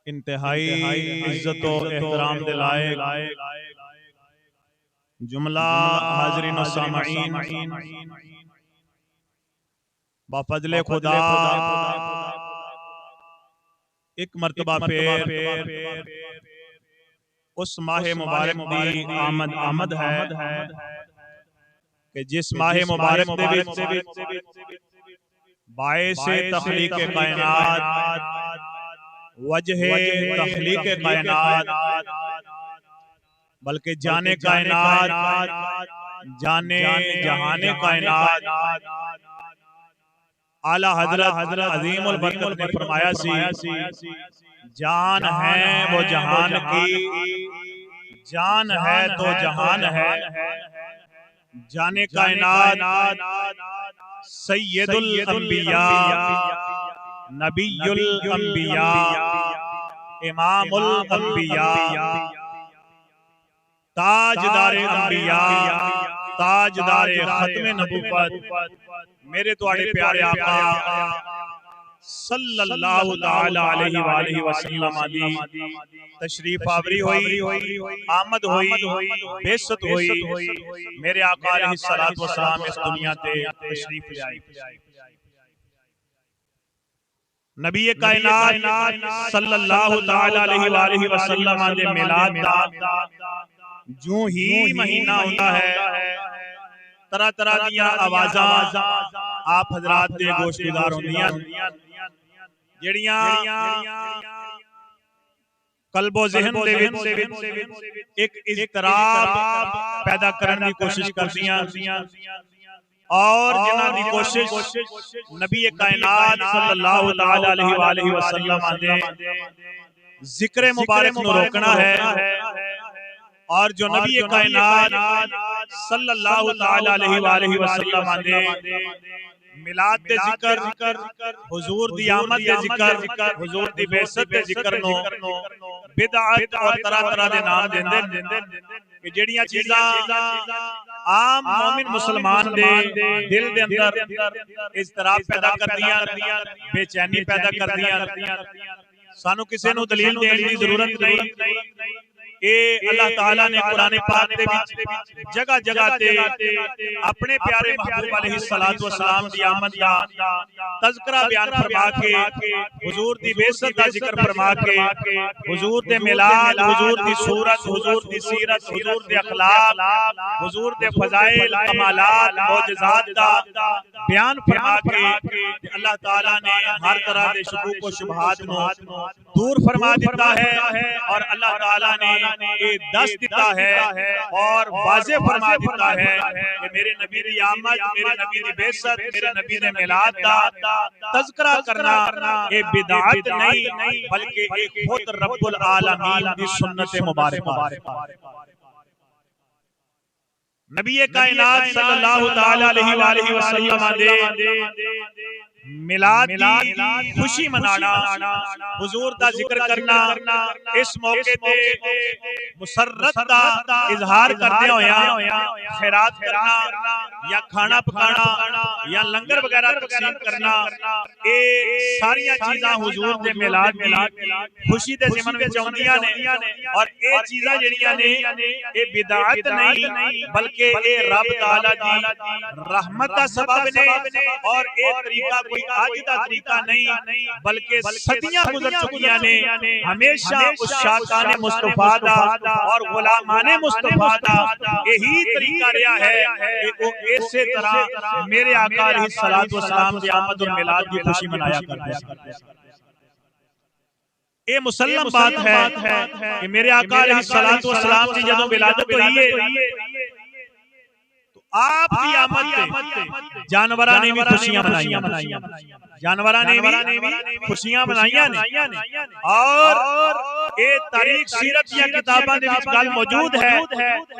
इंतहाई इज्जत और एहतराम के लायक जुमला हाज़रीन व सामईन, बाफजले खुदा एक मरतबा फिर उस माह मुबारक की आमद है कि जिस माह मुबारक दे विच बाइसे तखलीक कायनात वजह तखलीक कायनात बल्कि जाने कायनात जाने जहाने कायनात आला हजरत अजीमुल बरकत ने फरमाया सी जान है वो जहान की, जान है तो जहान है, जाने कायनात सैयदुल अंबिया नबीयुल अंबिया इमामुल अंबिया ताजदारे अंबिया ताजदारे खत्मे नबूवत मेरे तुहाडे प्यारे आका सल्लल्लाहु तआला अलैहि वसल्लम दी तशरीफ आवरी हुई, आमद हुई, बेइज्जत हुई। मेरे आका अलैहिस्सलातु वस्सलाम इस दुनिया ते तशरीफ ले आए। नबी कायनात सल्लल्लाहु तआला अलैहि वसल्लम दे मिलाद दा जो ही महीना होता है तरह तरह दियां आवाज़ां आप हजरात दे गोशगुजार होंदियां जेड़ियां कल्बो ज़हन दे विच एक इज़्तिराब पैदा करने की कोशिश करदियां और जिन्हां दी कोशिश नबी कायनात सल्लल्लाहु तआला अलैहि वसल्लम दे जिक्र मुबारक नु रोकना है और जो नबी कायनात सल्लल्लाहु तआला अलैहि वसल्लम दे मिलाद दे जिक्र हुजूर दी आमद दे जिक्र हुजूर दी बेइज्जत दे जिक्र नो बिदअत और तरह तरह दे नाम देंदे कि जेड़ियां चीज़ां आम मोमिन मुसलमान दे दिल दे अंदर इज़्तिराब पैदा करदियां बेचैनी पैदा करदियां सानू किसी नु दलील देने की जरूरत नहीं। ए अल्लाह ताला ने कुरान पाक दे विच जगह जगह ते अपने प्यारे महबूब अलैहिस्सलातु वस्सलाम दी आमद दा तज़किरा बयान फरमा के हुजूर दी बेइज्जत दा जिक्र फरमा के हुजूर दे मिलाद हुजूर दी सूरत हुजूर दी सीरत हुजूर दे अखलाक हुजूर दे फज़ाइल कमालात मौजज़ात दा बयान फरमा के अल्लाह ताला ने हर तरह दे शुकूक व शुबहात नु दूर फरमा दिता है और अल्लाह ताला ने ये दस दिता है और वाज़े फरमा दिता है कि मेरे नबी दी आमद मेरे नबी दी बेइज्जत मेरे नबी दे मिलाद दा तज़किरा करना ये बिदअत नहीं बल्कि एक खुद रब्बुल आलमीन दी सुन्नत मुबारक। नबी कायनात सल्लल्लाहु तआला अलैहि वसल्लम दे मिलाद दी खुशी मनाना हुजूर दा जिक्र करना इस मौके ते मुसर्रत दा इजहार करदे होया खैरात करना या खाना पकाना या लंगर वगैरह तकसीम करना ये सारियां चीज़ां हुजूर दे मिलाद दी खुशी दे ज़िमन विच आउंदियां ने और ये चीज़ां जेड़ियां ने ये बिदअत नहीं बल्कि ये रब ताला दी रहमत दा सबब ने और ये तरीका कोई आज दा तरीका नहीं बल्कि सदियां गुजर चुकियां ने हमेशा उस शाकाने मुस्तफा दा और गुलामाने मुस्तफा दा यही तरीका रहा है कि वो इसी तरह मेरे आका अलैहिस्सलातु वस्सलाम दी आमद और मिलाद की खुशी मनाया करते हैं। ये मुसल्लम बात है कि मेरे आका अलैहिस्सलातु वस्सलाम की जदों विलादत हुई है आप की आमद जानवरां ने भी खुशियां मनाइयां जानवरां ने भी खुशियां मनाइयां ने और ये तारीख सीरत दी किताबां दे विच गल मौजूद है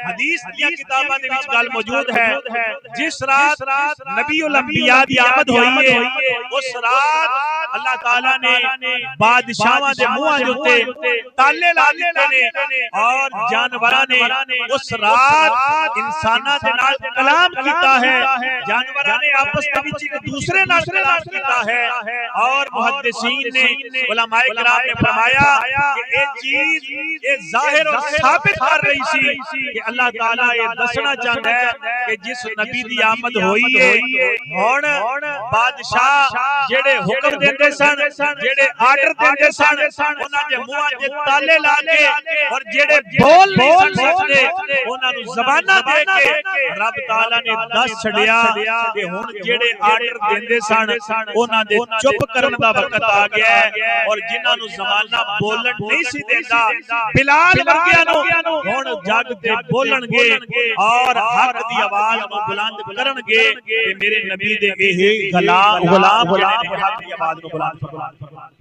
हदीस दी किताबां दे विच गल मौजूद है जिस रात नबीउल अंबिया दी आमद हुई है उस रात अल्लाह ताला ने बादशाहां दे मुंहां दे उत्ते ताले ला दित्ते ने और जानवरां ने उस रात इंसानां दे नाल कलाम कीता है, जानवरां ने आपस दे विच एक दूसरे नाल कलाम कीता है। और मुहद्दिसीन ने उलमाए किराम ने फरमाया कि ये चीज ये जाहिर और साबित कर रही सी कि अल्लाह ताला ये दसना चाहता है कि जिस नबी दी आमद होई है हुण बादशाह जेड़े हुक्म देंदे सन, जेड़े आर्डर देंदे सन, उन्हां दे मुंहां ते ताले ला के और जेड़े बोल नहीं सन सकदे उन्हां नु ज़बाना दे के रब ताला ने दस छड़िया कि हुण जेड़े आर्डर देंदे सन उन्हां दे चुप करन दा वक्त आ गया है। और जिन्हां नु ज़माना बोलन नहीं सी देंदा बिलाल वर्गियां नु हुण जग ते बोलणगे और हक दी आवाज नु बुलंद करनगे कि मेरे नबी दे यही गुलाम जिन्हां ने हक दी आवाज नु बुलंद फरमाया।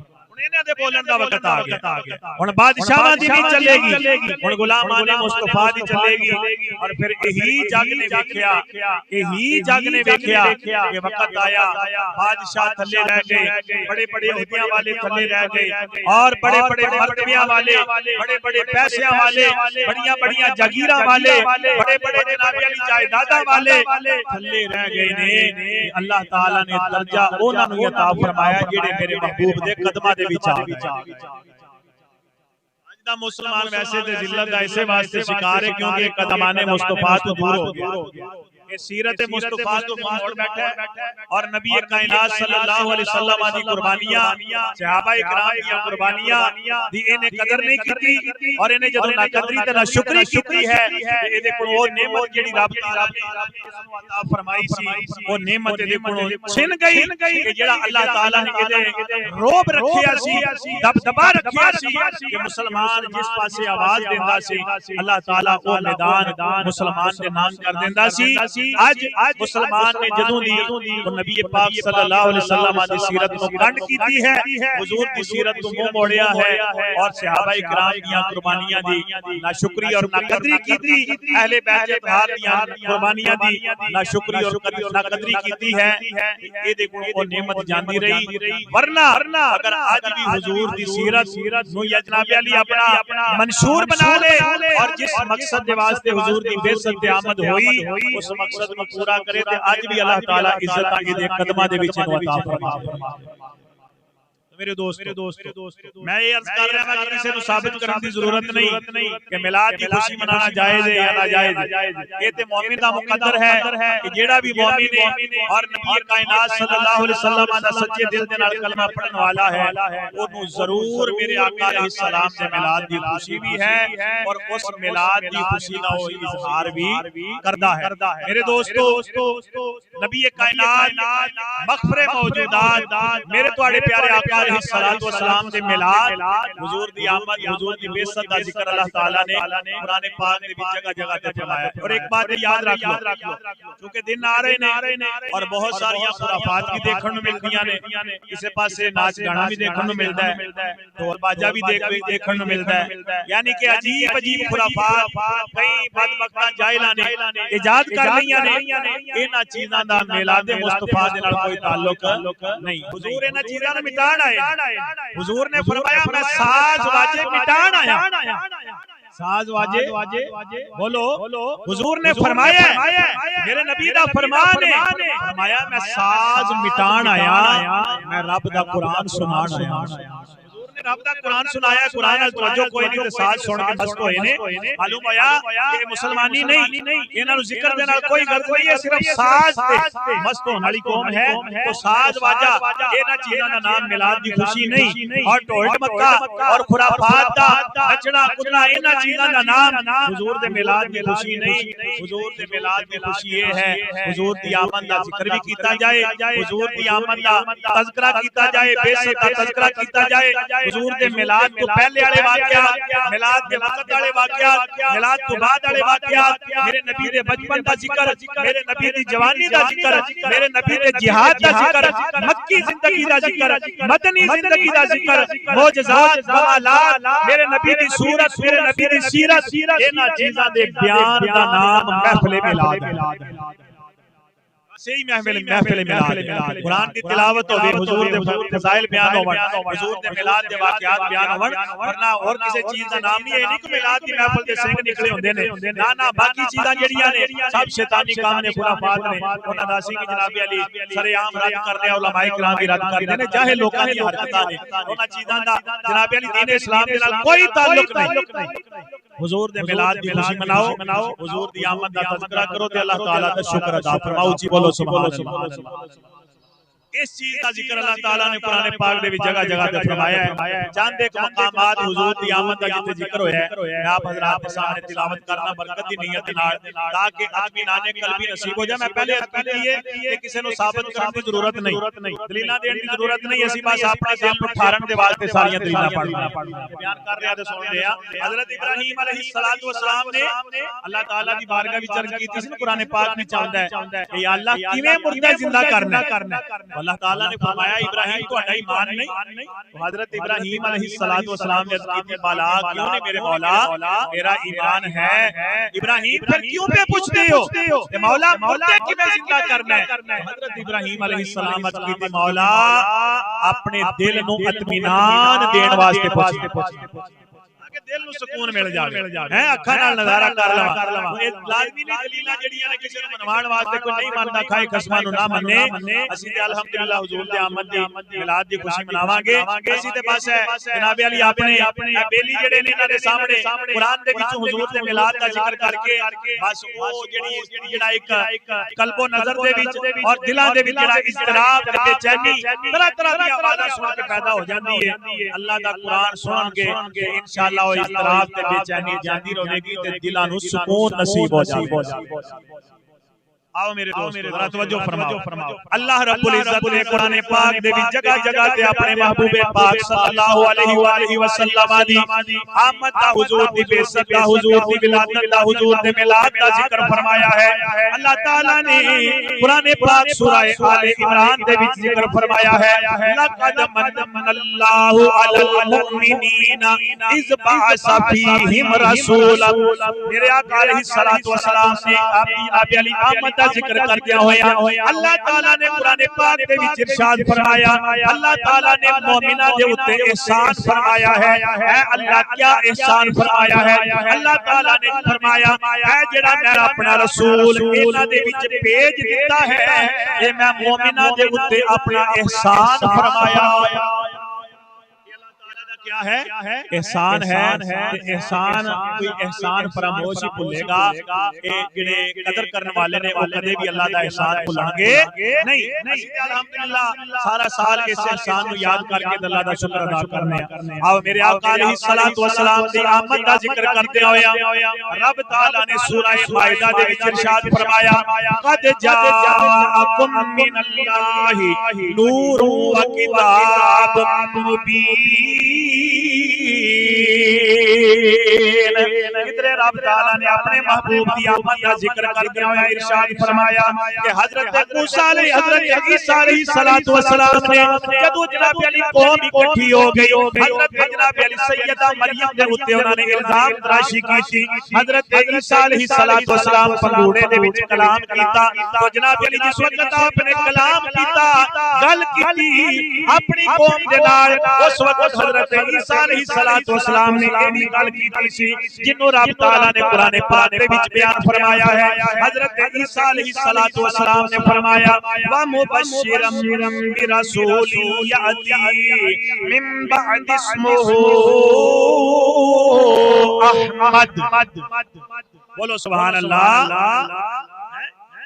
इन्हां दे बोलन दा वक्त आ गया। हुण बादशाहां दी नहीं चलेगी, हुण गुलामां ने मुस्तफा दी चलेगी। और फिर यही जग ने वेख्या, यही जग ने वेख्या कि वक्त आया बादशाह थल्ले रह गए, बड़े बड़े ओहदियां वाले थल्ले रह गए और बड़े बड़े मर्तबियां वाले, बड़े बड़े पैसियां वाले, बड़ियां बड़ियां जागीरां वाले, बड़े बड़े जनाब अली जायदादां वाले थल्ले रह गए ने। अल्लाह ताला ने दर्जा उन्हां नूं अता फरमाया जेड़े मेरे महबूब दे कदमां दे विच आ गए। मुसलमान वैसे तो जिल्लत का इसे वास्ते शिकार है क्योंकि कदमाने मुस्तफा तो दूर हो गया, ये सीरत मुस्तफा तो मोड़ बैठा है। और नबी कायनात सल्लल्लाहु अलैहि वसल्लम दी कुर्बानियां, सहाबा इकराम दी कुर्बानियां दी इन्हें कदर नहीं कीती और इन्हें जदों ना कदरी ते ना शुक्री कीती है इहदे कोल ओ नेमत जेड़ी रब अता फरमाई सी वो नेमत इहदे कोलों छिन गई कि जेड़ा अल्लाह ताला ने इहदे रोब रखिया सी, दबदबा रखिया सी कि मुसलमान जिस पासे आवाज देंदा सी अल्लाह ताला ओ मैदान मुसलमान दे नाम कर देंदा सी। आज मुसलमान ने जदों दी तो नबी पाक सल्लल्लाहु अलैहि वसल्लम दी सीरत नु कंड कीती है, हुजूर दी सीरत नु मुंह मोड़िया है और सहाबा इकराम दी कुर्बानियां दी ना शुक्री और ना कदरी कीती, अहले बैत अतहार दी कुर्बानियां दी ना शुक्री और ना कदरी कीती है। ए देखो ओ नेमत जांदी रही, वरना अगर आज भी हुजूर दी सीरत नु या जनाब अली अपना मंशूर बना ले और जिस मकसद दे वास्ते हुजूर दी बेइज्जत ते आमद होई उस मकसद को पूरा करे ते आज भी अल्लाह ताला इज्जत आगे दे कदमां दे विच अता फरमा। मेरे दोस्त मैं ये अर्ज कर रहा हूं कि किसी को साबित करने की जरूरत नहीं कि मिलाद की खुशी मनाना जायज है या नाजायज है। ये ते मोमिन दा मुकद्दर है कि जेड़ा भी मोमिन है और नबी कायनात सल्लल्लाहु अलैहि वसल्लम दा सच्चे दिल दे नाल कलमा पढ़न वाला है ओनू जरूर मेरे आका अलैहि सलाम दे मिलाद की खुशी भी है और उस मिलाद की खुशी का वो इजहार भी करदा है। मेरे दोस्तों नबी कायनात मग़फ़िर मौजूदात मेरे तुहाडे प्यारे आका सलातो सलाम दे मिलाद हुजूर दी आमद हुजूर दी बेइज्जत दा जिक्र अल्लाह ताला ने कुरान पाक दे विच जगह-जगह ते फरमाया। और एक बात याद रख लो क्योंकि दिन आ रहे ने और बहुत सारी खुराफात भी देखने को मिलदियां ने, किसी पासे नाच गाना भी देखने को मिलता है, ढोल बाजा भी देखने को मिलता है, यानी कि अजीब अजीब खुराफात कई बदबख्ता जाहिलां ने इजाद कर लईयां ने। इन्हां चीज़ां दा मिलाद मुस्तफा दे नाल कोई ताल्लुक नहीं। हुजूर इन्हां चीज़ां नूं मिटाण आए, हुजूर ने फरमाया मैं साज वाजे मिटाण आया, साज वाजे बोलो हुजूर ने फरमाया मेरे नबी दा फरमान है, फरमाया मैं साज मिटाण आया, मैं रब दा कुरान सुनाण आया। रब दा कुरान सुनाया, कुरान नाल तवज्जो कोई नहीं ते साज सुन के मस्त होए ने। मालूम होया कि मुसलमानी नहीं, इन्हां नु जिक्र दे नाल कोई गर्ज नहीं है, सिर्फ साज ते मस्त होने वाली कौम है। तो साज वाजा इन्हां चीज़ां दा नाम मिलाद दी खुशी नहीं और ढोल मक्का और खुराफात दा नचना कूदना इन्हां चीज़ां दा नाम हुजूर दे मिलाद दी खुशी नहीं। हुजूर दे मिलाद दी खुशी ये है हुजूर दी आमद दा जिक्र भी कीता जाए, हुजूर दी आमद दा तज़किरा कीता जाए, बेइज्जत दा तज़किरा कीता जाए। हुजूर दे मिलाद तो पहले वाले वाकयात, मिलाद के वक्त वाले वाकयात, मिलाद तो बाद वाले वाकयात, मेरे नबी दे बचपन दा जिक्र, मेरे नबी दी जवानी दा जिक्र, मेरे नबी दे जिहाद दा जिक्र, मक्की जिंदगी दा जिक्र, मदनी जिंदगी दा जिक्र, मौजज़ात कमालात, मेरे नबी दी सूरत, मेरे नबी दी सीरत, इन्हां चीज़ां दे बयान दा नाम महफिल मिलाद है। सही महफिल मिलाद कुरान दी तिलावत होवे हुजूर दे फज़ाइल बयान होवन हुजूर दे मिलाद दे वाक़यात बयान होवन वरना और किसी चीज दा नाम नहीं है नहीं कि मिलाद दी महफिल दे सिंह निकले होंदे ने ना ना बाकी चीज़ां जेड़ियां ने सब शैतानी काम ने खुराफात ने उन्हां दा सी कि जनाब अली सरेआम रद्द करने उलमाए किराम भी रद्द करदे ने जाहिल लोकां दी हरकतां ने उन्हां चीज़ां दा जनाब अली दीन इस्लाम दे नाल कोई ताल्लुक नहीं हुजूर दे मिलाद दी खुशी मनाओ हुजूर दी आमद दा तज़किरा करो ते अल्लाह ताला दा शुक्र अदा फरमाओ जी बोलो सुभान अल्लाह इस चीज का जिक्र अल्लाह ताला ने कुरान पाक दे विच जगह जगह पे फरमाया है चंद एक मकामात हुजूर दी आमद दा जिथे जिक्र होया है मैं आप हजरात के सामने तिलावत करना बरकत दी नियत नाल ताकि इत्मीनान कल्बी नसीब हो जाए मैं पहले अर्ज की है कि किसी नु साबित करने की जरूरत नहीं दलीलां देने की जरूरत नहीं ਅਸੀਂ बस अपने दिल नु ठारन दे वास्ते सारियां दलीलां पढ़ना बयान कर रहे हैं ते सुन रहे हैं हजरत इब्राहीम अलैहिस्सलातु वस्सलाम ने अल्लाह ताला दी बारगाह विच अर्ज की थी कुरान पाक में चाहता है कि या अल्लाह किवें मुर्दा जिंदा करना अल्लाह ताला ने फरमाया इब्राहीम तुम्हारा ईमान नहीं तो हजरत इब्राहीम अलैहिस्सलातु वस्सलाम ने अर्ज की मौला क्यों नहीं मेरे मौला मेरा ईमान है इब्राहीम फिर क्यों पे पूछते हो ते मौला मुर्दे किवें जिंदा करना है हजरत इब्राहीम अलैहिस्सलाम अर्ज की मौला अपने दिल नु इत्मीनान देने वास्ते पूछते कि दिल नु सुकून मिल जावे हैं अखां नाल नजारा कर लवा ये लाजमी नहीं दलीलां जड़ियां ने किसी नु मनवाण वास्ते कोई नहीं मानदा खाए खस्मां नु ना मन्ने असि ते अल्हम्दुलिल्लाह हुजूर दे आमद दी मिलाद दी खुशी मनावांगे असि ते बस है जनाब अली अपने बेली जेड़े ने इन्हां दे सामने कुरान दे विच हुजूर दे मिलाद दा जिक्र करके बस ओ जेड़ा एक कल्बो नजर दे विच और दिलां दे विच जेड़ा इज़्तिराब ते बेचैनी तरह दी आवाज़ां सुन के पैदा हो जांदी है अल्लाह दा कुरान सुन के इंशाअल्लाह इज़्तिराब ते बेचैनी जांदी रहेगी ते दिलां नु सुकून नसीब हो जाएगा आओ मेरे दोस्त जरा तवज्जो फरमाओ अल्लाह रब्बुल इज्जत ने कुरान पाक दे विच जगह ते अपने महबूब पाक सल्लल्लाहु अलैहि वसल्लम दी आमद दा हुजूर दी बेइज्जत दा हुजूर दी विलादत दा हुजूर दे मिलाद दा जिक्र फरमाया है अल्लाह ताला ने कुरान पाक सूरह आले इमरान दे विच जिक्र फरमाया है लक़द मन्नल्लाहु अलल मुमिनीना इज़ बअसा फीहिम रसूलन मेरे आका अलैहिस्सलातु वस्सलाम ने आप अली आमद जिक्र करते होया अल्लाह ताला ने कुरान पाक दे विच इरशाद फरमाया अल्लाह ताला ने मोमिना दे उत्ते एहसान फरमाया है अल्लाह क्या एहसान फरमाया है अल्लाह ताला ने फरमाया है जेड़ा मैं अपना रसूल इन्हां दे विच भेज दिता है ये मैं मोमिना दे उत्ते अपना एहसान फरमाया क्या है एहसान है एहसान कोई एहसान फरामोश ही भूलेगा ए जेड़े कदर करने वाले ने वो कदे भी अल्लाह दा एहसान भुलांगे नहीं अल्हम्दुलिल्लाह सारा साल इस एहसान को याद करके अल्लाह दा शुक्र अदा करने आओ मेरे आका अलैहिस्सलातु वस्सलाम दी आमद दा जिक्र करते होया रब ताला ने सूरह माइदा दे विच इरशाद फरमाया कद जाअकुम मिनल्लाहि नूरुन व किताबुन मुबीन किधरे रब ताला ने अपने महबूब दी आमद का जिक्र करते हुए इरशाद फरमाया कि हजरत मूसा हजरत ईसा अलैहिस्सलातु वस्सलाम ने जदों जनाब अली कौम इकट्ठी हो गई हजरत जनाब अली सैयदा मरियम दे उत्ते उन्होंने इल्जाम तराशी की थी हजरत ईसा अलैहिस्सलातु वस्सलाम पंगूड़े दे विच कलाम कीता तो जनाब अली जिस वक्त आपने कलाम कीता गल कीती अपनी कौम दे नाल उस वक्त हजरत ईसा अलैहिस्सलातु वस्सलाम ने ये भी गल कीती सी जिन्हों रब ताला ने कुरान पाक दे विच बयान फरमाया है हजरत ईसा अलैहिस्सलातु वस्सलाम ने फरमाया व मुबश्शिरम बिरसूली याती मिन बअद इस्मुहु अहमद बोलो सुभान अल्लाह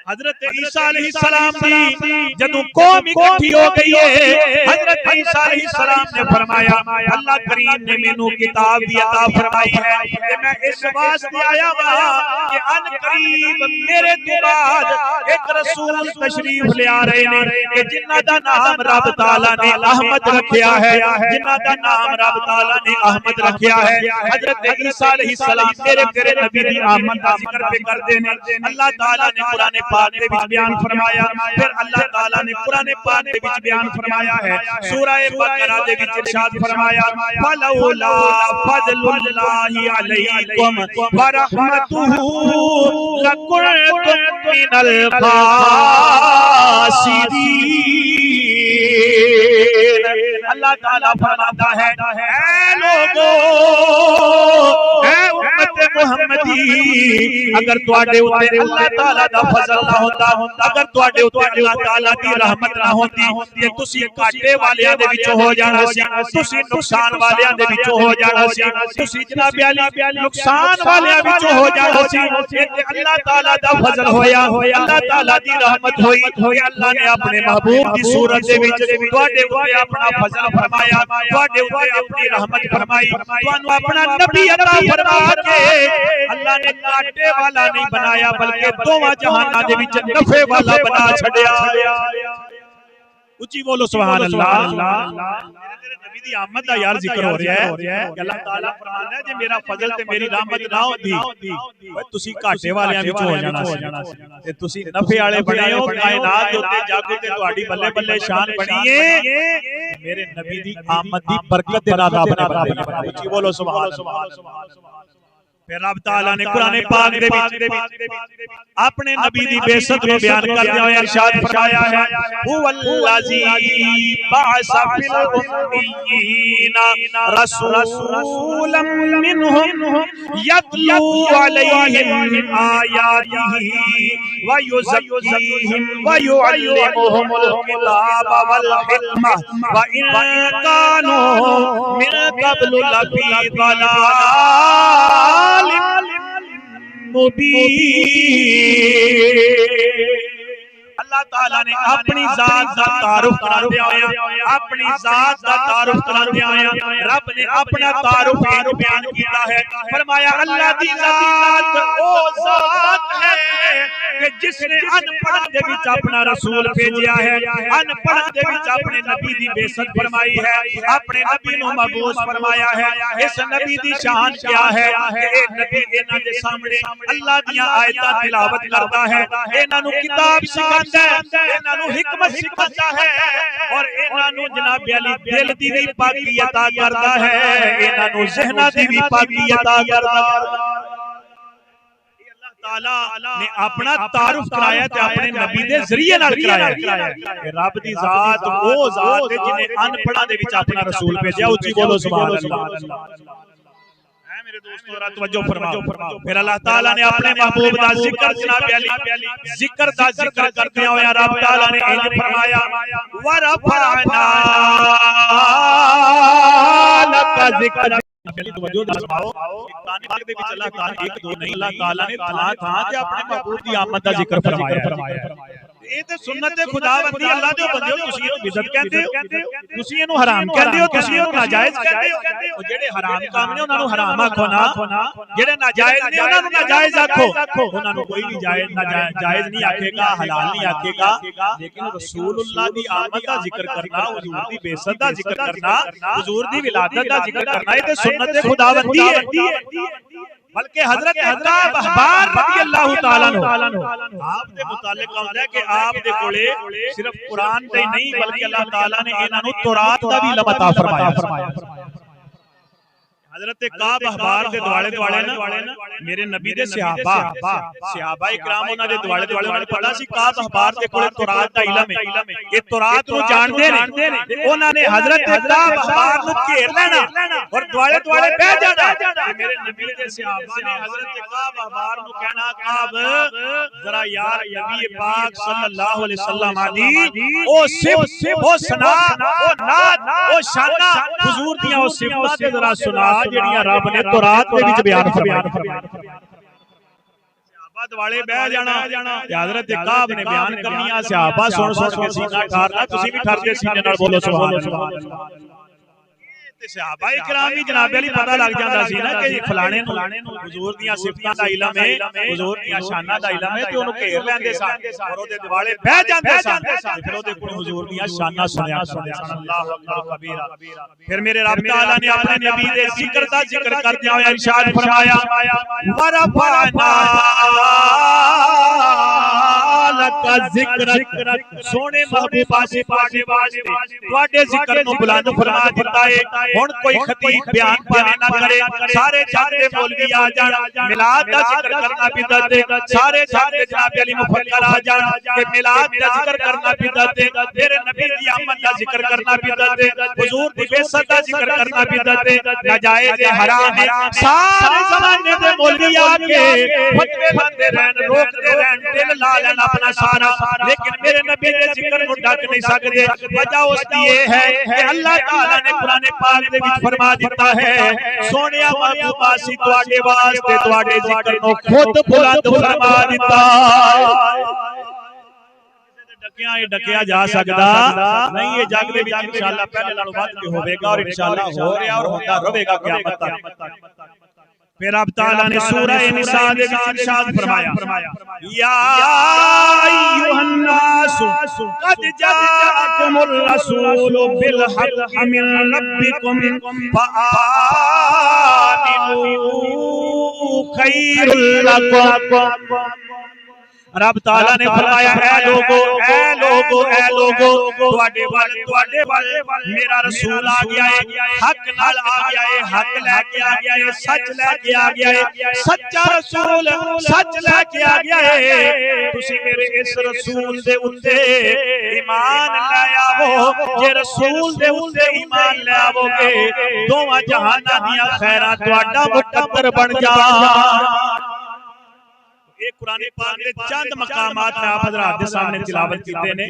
हजरत ईसा अलैहिस्सलाम दी जदों कौम इकट्ठी हो गई है हजरत ईसा अलैहिस्सलाम ने फरमाया अल्लाह करीम ने मेनू किताब दी अता फरमाई है कि मैं इस वास्ते आया वा कि अन करीब मेरे तो बाद एक रसूल तशरीफ ले आ रहे ने कि जिन्हां दा नाम रब ताला ने अहमद रखया है जिन्हां दा नाम रब ताला ने अहमद रखया है हजरत ईसा अलैहिस्सलाम मेरे तेरे नबी दी आमद दा जिक्र पे करदे ने अल्लाह ताला ने कुरान पाक दे विच बयान फरमाया, फिर अल्लाह ताला ने कुरान पाक दे विच बयान फरमाया है। सूरह बकरा दे विच इरशाद फरमाया, फलौला फज़लुल्लाहि अलैकुम व रहमतुहु लकुनतुम मिनल खासिरीन। अल्लाह ताला फरमाता है, ऐ लोगों, ऐ उम्मत मुहम्मदी, अगर तुहाडे उत्ते अल्लाह ताला दा फजल ना होंदा, अगर तुहाडे उत्ते अल्लाह ताला दी रहमत ना होंदी ते तुसी घाटे वालियां दे विचों हो जाना सी, तुसी नुकसान वालियां दे विचों हो जाना सी, तुसी जनाब अली नुकसान वालियां विचों हो जाना सी। ते अल्लाह ताला दा फजल होया, अल्लाह ताला दी रहमत होई, अल्लाह ने अपने महबूब दी सूरत दे विच तुहाडे उत्ते अपना फजल फरमाया, तुहाडे उत्ते अपनी रहमत फरमाई, तुहानू अपना नबी अता फरमा के अल्लाह ने घाटे वाला नहीं बनाया बल्कि दोवां जहानां दे विच नफे वाला बना छड़िया। उच्ची बोलो सुभान अल्लाह। मेरे नबी दी आमद दा यार जिक्र हो रहा है कि अल्लाह ताला फरमांदा है जे मेरा फजल ते मेरी रहमत ना होंदी ओए तुसी घाटे वालियां विच हो जाना सी ते तुसी नफे वाले बने हो। कायनात दे उत्ते जागो ते तुहाडी बल्ले बल्ले शान बनी है मेरे नबी दी आमद दी बरकत दे नाल रब ने बनाई। उच्ची बोलो सुभान अल्लाह। फिर रब ताला ने कुरान पाक दे विच अपने नबी दी बेइज्जत नु बयान करदे होए इरशाद फरमाया है, हुवल्लाज़ी बअसा फिल उम्मीयीना रसूलन मिनहुम यतलू अलैहिम आयातिही व युज़क्कीहिम व युअल्लिमुहुमुल किताब वल हिकमा व इन कानू मिन क़ब्लु लफी ज़लाल अल्लाह ताला ने अपनी जात दा तारुफ करांदे होया, अपनी जात दा तारुफ करांदे होया रब ने अपना तारुफ बयान किया है। फरमाया अल्लाह दी जात ओ जात है कि जिसने अनपढ़ दे विच अपना रसूल भेजिया है, अनपढ़ दे विच अपने नबी दी बेइज्जत फरमाई है, अपने नबी नु मबूस फरमाया है। इस नबी दी शान क्या है कि ए नबी इन्हां दे सामने अल्लाह दी आयतां तिलावत करता है, इन्हां नु किताब सिखांदा है, इन्हां नु हिकमत सिखाता है और इन्हां नु जनाब अली दिल दी भी पाकी अता करदा है, इन्हां नु ज़हना दी भी पाकी अता करदा है। ताला ने अपना तारुफ कराया ते अपने नबी दे जरिए नाल कराया कि रब दी जात वो जात है जिन्हें अनपढ़ा दे विच अपना रसूल भेजा। उच्ची बोलो सुभान अल्लाह। है मेरे दोस्तों जरा तवज्जो फरमाओ। फिर अल्लाह ताला ने अपने महबूब दा जिक्र जनाब अली जिक्र दा जिक्र करते हुए रब ताला ने इंज फरमाया व रफअना लका जिक्र। तवज्जो फरमाओ। कुरान पाक दे विच अल्लाह ताला एक दो नहीं अल्लाह ताला ने थां-थां ते अपने महबूब दी आमद दा जिक्र फरमाया। ये ते सुन्नत खुदावंदी अल्लाह दे बंदे तुसी इहनू बिदअत कहंदे हो, तुसी इहनू हराम कहंदे हो, तुसी इहनू नाजायज कहंदे हो। ओ जेड़े हराम काम ने उन्हां नू हराम आखो ना, जेड़े नाजायज ने उन्हां नू नाजायज आखो। उन्हां नू कोई भी जायज नाजायज नहीं आखेगा, हलाल नहीं आखेगा, लेकिन रसूलुल्लाह दी आमद दा जिक्र करना, हुजूर दी बेइज्जत दा जिक्र करना, हुजूर दी विलादत दा जिक्र करना ये ते सुन्नत खुदावंदी है। बल्कि हजरत अब्बास अहबार रज़ी अल्लाह ताला अन्हु आप दे मुतालिक आउंदा है कि आप दे कोले सिर्फ कुरान दे नहीं बल्कि अल्लाह ताला ने इन्हां नू तौरात दा भी इल्म अता फरमाया। हजरत काब अहबार दे दुआले दुआले ना मेरे नबी दे सहाबा इकराम उन्हां दे दुआले दुआले उन्हां नू पता सी काब अहबार दे कोले तौरात दा इल्म है, ये तौरात नू जानदे ने ते उन्हां ने हजरत काब अहबार नू घेर लेना और दुआले दुआले बैठ जाना। मेरे नबी दे सहाबा ने हजरत काब अहबार नू कहना काब जरा यार नबी पाक सल्लल्लाहु अलैहि वसल्लम दी ओ सिफ ओ सना ओ नात ओ शाना हुजूर दियां ओ सिफात ते जरा सुना जेड़ियां रब ने तौरात दे विच बयान फरमाया। सहाबा दुआले बैठ जाना ते हजरत काब ने बयान करनियां, सहाबा सुन सुन के सीना ठारना। तुसी भी ठार के सीने नाल बोलो सुभान अल्लाह। ते सहाबा इकराम भी जनाब अली पता लग जांदा सी ना कि फलाणे नू हुजूर दियां सिफतां दा इल्म है, हुजूर दियां शानां दा इल्म है ते ओनू घेर लैंदे सन और ओदे दिवाले बह जांदे सन ते फिर ओदे कोल हुजूर दियां शानां सुनिया करदे सन। अल्लाहु अकबर कबीरा। फिर मेरे रब तआला ने अपने नबी दे जिक्र दा जिक्र करदे होए इरशाद फरमाया व रफअना लका ज़िक्र सोने महबूब आसिफ तुहाडे वास्ते तुहाडे जिक्र नु बुलंद फरमा दिता है। हुण कोई खतीब बयान पावे ना करे, सारे जग दे मौलवी आ जाण मिलाद दा जिक्र करना बिदअत है, सारे जग दे जनाब अली मुफक्कर आ जाण कि मिलाद दा जिक्र करना बिदअत है, मेरे नबी दी आमद दा जिक्र करना बिदअत है, हुजूर दी बेइज्जत दा जिक्र करना बिदअत है, नाजायज है, हराम है। सारे जमाने दे मौलवी आके फतवे लाते रहन, रोकते रहन, दिल ला लेन अपना सारा, लेकिन मेरे नबी दे जिक्र नु ढक नहीं सकदे। वजह उसकी ये है कि अल्लाह ताला ने कुरान पाक दे विच फरमा दिता है, सोनिया महबूब आसी तुहाडे वास्ते तुहाडे जिक्र नु खुद बुलंद फरमा दिता है। डकिया जा सकता नहीं, ये जग दे विच इंशाअल्लाह पहले नालों वध के होवेगा और इंशाअल्लाह हो रहा और होता रहेगा क़यामत तक। फिर अब ताला ने सूरह निसा दे विच इरशाद फरमाया, या अय्युहन नास कद जाअकुमुर रसूलु बिल हक़्क़ि मिन रब्बिकुम फआमिनू खैरुल लकुम। रब ताला ने फरमाया, ऐ लोगो तुहाडे वल मेरा रसूल आ गया है, हक नाल आ गया है, हक लेके आ गया है, सच लेके आ गया है, सच्चा रसूल सच लेके आ गया है। तुसी मेरे इस रसूल दे उत्ते ईमान ले आवो, जे रसूल दे उत्ते ईमान ले आवोगे दोवां जहानां दियां खैरां तुहाडा मुकद्दर बन जा। एक कुरान पाक दे चंद मकामात में आप हजरात दे सामने तिलावत कीते ने,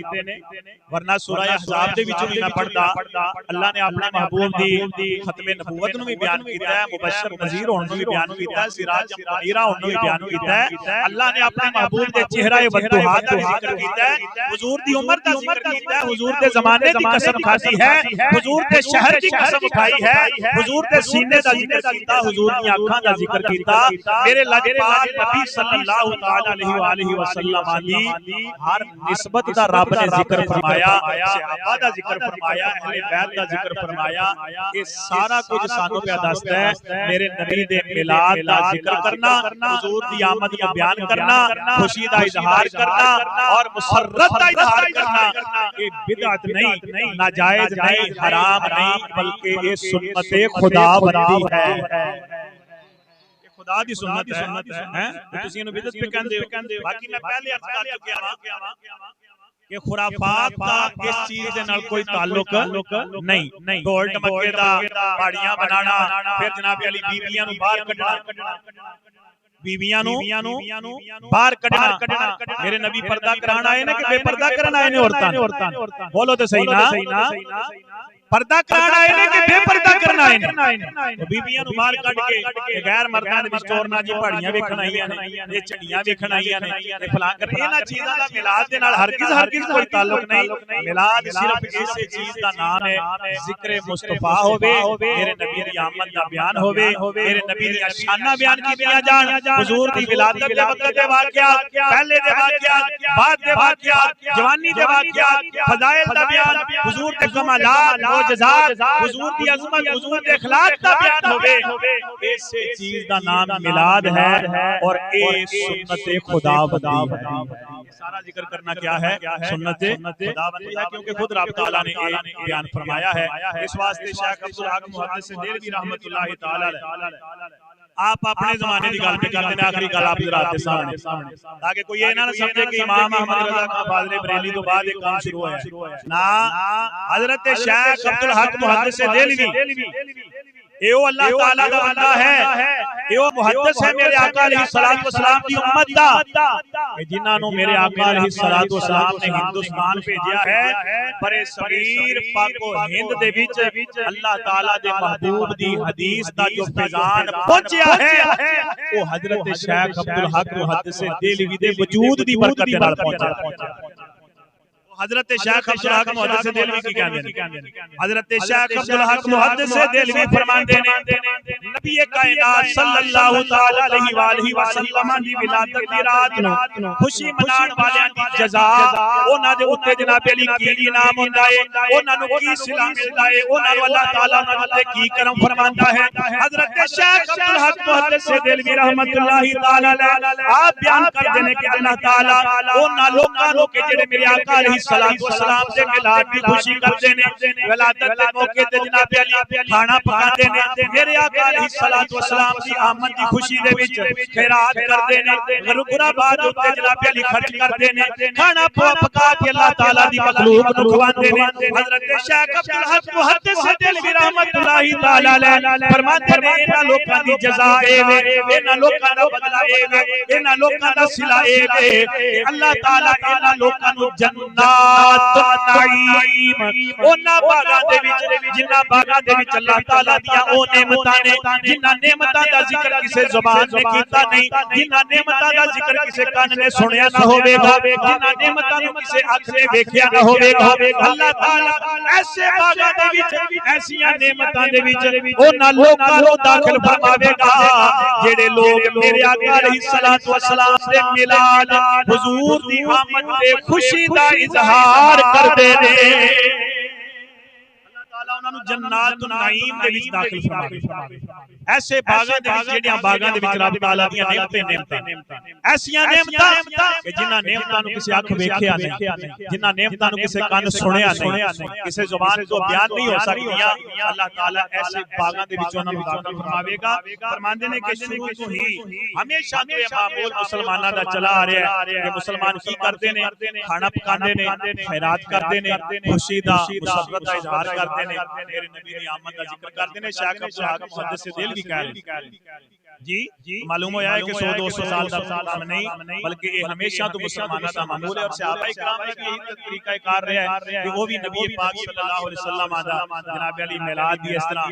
वरना सूरह अहज़ाब दे विचों भी मैं पढ़दा। अल्लाह ने अपने महबूब दी खत्मे नबूवत नु भी बयान कीता है, मुबश्शिर नज़ीर होने नु भी बयान कीता है, सिराज मुनीरा होने नु भी बयान कीता है। अल्लाह ने अपने महबूब दे चेहरा वद्दुहा दा जिक्र कीता है, हुजूर दी उम्र दा जिक्र कीता है, हुजूर दे ज़माने दी कसम खादी है, हुजूर दे शहर दी कसम खाई है, हुजूर दे सीने दा जिक्र कीता, हुजूर दी आंखां दा जिक्र कीता। मेरे लजपाल नबी सल्लल्लाहु ताला अलैहि वसल्लम दी हर निस्बत दा रब ने जिक्र फरमाया, सहाबा दा जिक्र फरमाया, अहले बैत दा जिक्र फरमाया। ये सारा कुछ सानू पे दसदा है मेरे नबी दे मिलाद दा जिक्र करना, हुजूर दी आमद का बयान करना, खुशी दा इजहार करना और मुसर्रत दा इजहार करना। ये बिदअत नहीं, नाजायज नहीं, हराम नहीं, बल्कि ये सुन्नत खुदा बनती है, खुदा दी सुन्नत है, हैं तो तुसी इनु बिदअत पे कहंदे हो। बाकी मैं पहले अर्ज कर चुकिया हां कि खुराफात का इस चीज दे नाल कोई ताल्लुक नहीं। ढोल ढमके दा, पहाड़ियां बनाना, फिर जनाब अली बीबियां नु बाहर कढना, बीबियां नु बाहर कढना। मेरे नबी पर्दा कराना आए ना कि बेपर्दा करना आए ने औरतां? बोलो तो सही ना, पर्दा कराना आए ने कि बेपर्दा करना आए ने? तो बीबियां नु बाहर कढ के गैर मर्दां दे विच चोरना जी पहाड़ियां वेखण आईयां ने, ये झंडियां वेखण आईयां ने, ये फलां कर इन्हां चीज़ां दा मिलाद दे नाल हरगिज़ कोई ताल्लुक नहीं। मिलाद सिर्फ इस चीज दा नाम है, जिक्र मुस्तफा होवे, मेरे नबी दी आमद दा बयान होवे, मेरे नबी दी शाना बयान कीतियां जाण, हुजूर दी विलादत दे वक्त दे वाक़ियात, पहले दे वाक़ियात, बाद दे वाक़ियात, जवानी दे वाक़ियात, फज़ाइल दा बयान, हुजूर दे कमालात, मुअज्जज़ात, हुजूर दी अज़मत, हुजूर दे अखलाक दा बयान होवे। इस चीज दा नाम मिलाद है और ये सुन्नत खुदावंदी है। सारा जिक्र करना क्या है? सुन्नत खुदावंदी है, क्योंकि खुद रब तआला ने ये बयान फरमाया है। इस वास्ते शेख अब्दुल हक मुहद्दिस देलवी रहमतुल्लाहि तआला अलैह आप अपने जमाने की गल पे करते हैं, आखिरी गल आप जरा के सामने, ताकि कोई ये ना समझे कि इमाम अहमद रज़ा खान फाज़िल बरेली तो बाद एक काम शुरू हुआ ना। हजरत शेख अब्दुल हक मुहद्दिस देलवी यो अल्लाह ताला दा बंदा है, यो मुहद्दिस है मेरे आका अलैहिस्सलातु वस्सलाम की उम्मत दा, जिन्हां नु मेरे आका अलैहिस्सलातु वस्सलाम ने हिंदुस्तान भेजा है। बड़े सगीर पाको हिंद दे विच अल्लाह ताला दे महबूब दी हदीस दा जो फैजान पहुंचया है वो हजरत शेख अब्दुल हक मुहद्दिस देलवी दे वजूद दी बरकत दे नाल पहुंचा। हजरत शेख अब्दुल हक मुहद्दिस देलवी की कहंदे ने, हजरत शेख अब्दुल हक मुहद्दिस देलवी फरमांदे ने नबी कायनात सल्लल्लाहु तआला अलैहि वसल्लम दी विलादत दी रात नूं खुशी मनाण वालियां दी जज़ा उन्हां दे उत्ते जनाब अली की इनाम हुंदा है, उन्हां नूं की सिला मिलदा है, उन्हां नूं अल्लाह ताला उन्हां ते की करम फरमांदा है। हजरत शेख अब्दुल हक मुहद्दिस देलवी रहमतुल्लाहि ताला अलैह आप बयान करदे ने कि अल्लाह ताला उन्हां लोकां नूं कि जेड़े मेरे आका अलैहिस्सलातु वस्सलाम दे मिलाद दी खुशी करदे ने, विलादत दे मौके ते जनाब अली खाना पकांदे ने, मेरे आका अलैहिस्सलातु वस्सलाम दी आमद दी खुशी दे विच खैरात करदे ने, गुरबाबाद उत्ते जनाब अली खर्च करदे ने, खाना पका के अल्लाह ताला दी मखलूक नूं खवांदे ने। हजरत शेख अब्दुल हक मुहद्दिस देलवी रहमतुल्लाहि ताला अलैह फरमाते ने इन्हां लोकां दी जज़ा ए वे, इन्हां लोकां दा बदला ए वे, इन्हां लोकां दा सिला ए वे, अल्लाह ताला इन्हां लोकां नूं जन्नात नईम उन्हां बागां दे विच जिन्हां बागां दे विच अल्लाह ताला दियां ओ नेमतां ने जिन्हां नेमतां दा जिक्र किसे ज़ुबान ने कीता नहीं, जिन्हां नेमतां दा जिक्र किसे कान ने सुनिया ना होवेगा, जिन्हां नेमतां नूं किसे अख ने वेखिया ना होवेगा, अल्लाह ताला ऐसे बागां दे विच ऐसियां नेमतां दे विच उन्हां लोकां नूं दाखिल फरमावेगा जेड़े लोग मेरे आका अलैहिस्सलातु वस्सलाम दे मिलाद हुजूर दी आमद ते खुशी दा इजहार करदे ने। जन्नातुन नईम दे विच दाखिल फरमावे। ऐसे बागां दे विच जेड़ियां बागां दे विच रब ताला दियां नेमतां ऐसियां नेमतां कि जिन्हां नेमतां नूं किसे अख वेखिया नहीं, जिन्हां नेमतां नूं किसे कान सुनिया नहीं, किसे जुबान तो बयान नहीं हो सकदियां, अल्लाह ताला ऐसे बागां दे विच उन्हां नूं दाखिल फरमावेगा। फरमांदे ने कि शुरू तो ही हमेशा तो ये मामूल मुसलमानां दा चला आ रहा है कि मुसलमान की करदे ने, खाना पकांदे ने, खैरात करदे ने, खुशी दा मुसर्रत दा इजहार करदे ने, मेरे नबी दी आमद दा जिक्र करदे ने। शेख अब्दुल हक मुहद्दिस देलवी कह रहे जी मालूम होया है कि 100-200 साल का काम नहीं बल्कि ये हमेशा तो मुसलमानों का मामूल है और सहाबा इकराम ने भी यही तरीका कार रहा है कि वो भी नबी पाक सल्लल्लाहु अलैहि वसल्लम दा जनाब अली मिलाद दी इस तरह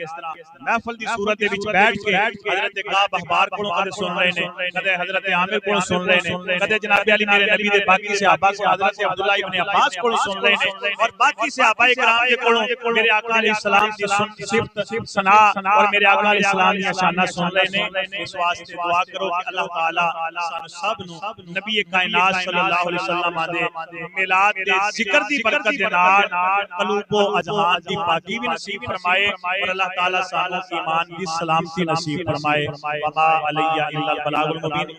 महफिल दी सूरत दे विच बैठ के हजरत काब अखबार कोलों कदे सुन रहे ने, कदे हजरत आमिर कोलों सुन रहे ने, कदे जनाब अली मेरे नबी दे बाकी सहाबा को हजरत अब्दुल्लाह इब्न अब्बास कोलों सुन रहे ने और बाकी सहाबा इकराम दे कोलों मेरे आका अलैहि सलाम दी सिफत सना और मेरे आका अलैहि सलाम दी शाना सुन रहे ने। इस वास्ते दुआ करो कि अल्लाह ताला सानू सब नू नबी कायनात सल्लल्लाहु अलैहि वसल्लम दे मिलाद दे जिक्र दी बरकत दे नाल कलूबो अजहान दी पाकी भी नसीब फरमाए और अल्लाह ताला सानू ईमान दी सलामती नसीब फरमाए। वमा अलैया इल्लल बलागुल मुबीन।